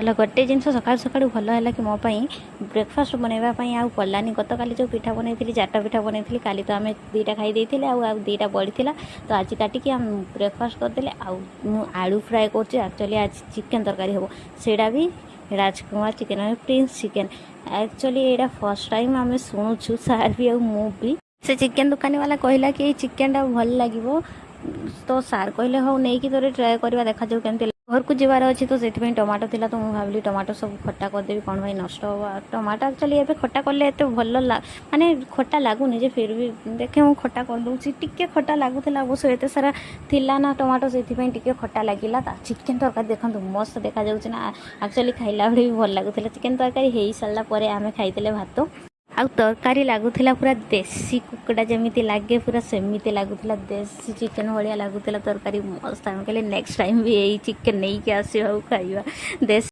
ଭଲ ଗୋଟେ ଜିନିଷ ସକାଳୁ ସକାଳୁ ଭଲ ହେଲା କି ମୋ ପାଇଁ ବ୍ରେକଫାଷ୍ଟ ବନେଇବା ପାଇଁ ଆଉ ପଡ଼ିଲାନି। ଗତକାଲି ଯେଉଁ ପିଠା ବନେଇଥିଲି 4ଟା ପିଠା ବନେଇଥିଲି, କାଲି ତ ଆମେ 2ଟା ଖାଇ ଦେଇଥିଲେ ଆଉ 2ଟା ବଳିଥିଲା, ତ ଆଜି କାଟିକି ଆମେ ବ୍ରେକଫାଷ୍ଟ କରିଦେଲେ। ଆଉ ମୁଁ ଆଳୁ ଫ୍ରାଏ କରୁଛି, ଆକ୍ଚୁଆଲି ଆଜି ଚିକେନ୍ ତରକାରୀ ହେବ, ସେଇଟା ବି ରାଜକୁମାର ଚିକେନ୍ ମାନେ ପ୍ରିନ୍ସ ଚିକେନ୍। ଆକ୍ଚୁଆଲି ଏଇଟା ଫାର୍ଷ୍ଟ ଟାଇମ୍ ଆମେ ଶୁଣୁଛୁ, ସାର୍ ବି ଆଉ ମୁଁ ବି। ସେ ଚିକେନ୍ ଦୋକାନୀ ବାଲା କହିଲା କି ଏଇ ଚିକେନ୍ଟା ଭଲ ଲାଗିବ, ତ ସାର୍ କହିଲେ ହଉ ନେଇକି ଥରେ ଟ୍ରାଏ କରିବା, ଦେଖାଯାଉ କେମିତି। ଘରକୁ ଯିବାର ଅଛି ତ ସେଥିପାଇଁ ଟମାଟୋ ଥିଲା, ତ ମୁଁ ଭାବିଲି ଟମାଟୋ ସବୁ ଖଟା କରିଦେବି, କ'ଣ ପାଇଁ ନଷ୍ଟ ହେବ। ଟମାଟୋ ଆକ୍ଚୁଆଲି ଏବେ ଖଟା କଲେ ଏତେ ଭଲ ମାନେ ଖଟା ଲାଗୁନି ଯେ, ଫିର୍ ବି ଦେଖେ ମୁଁ ଖଟା କରିଦେଉଛି। ଟିକେ ଖଟା ଲାଗୁଥିଲା ଅବଶ୍ୟ, ଏତେ ସାରା ଥିଲା ନା ଟମାଟୋ, ସେଥିପାଇଁ ଟିକେ ଖଟା ଲାଗିଲା। ଚିକେନ୍ ତରକାରୀ ଦେଖନ୍ତୁ ମସ୍ତ ଦେଖାଯାଉଛି ନା, ଆକ୍ଚୁଆଲି ଖାଇଲା ବେଳେ ବି ଭଲ ଲାଗୁଥିଲା। ଚିକେନ୍ ତରକାରୀ ହେଇସାରିଲା ପରେ ଆମେ ଖାଇଥିଲେ ଭାତ, ଆଉ ତରକାରୀ ଲାଗୁଥିଲା ପୁରା ଦେଶୀ କୁକୁଡ଼ା ଯେମିତି ଲାଗେ, ପୁରା ସେମିତି ଲାଗୁଥିଲା, ଦେଶୀ ଚିକେନ୍ ଭଳିଆ ଲାଗୁଥିଲା ତରକାରୀ, ମସ୍ତ। ଆମେ କହିଲେ ନେକ୍ସଟ ଟାଇମ୍ ବି ଏଇ ଚିକେନ୍ ନେଇକି ଆସିବା ଆଉ ଖାଇବା ଦେଶୀ।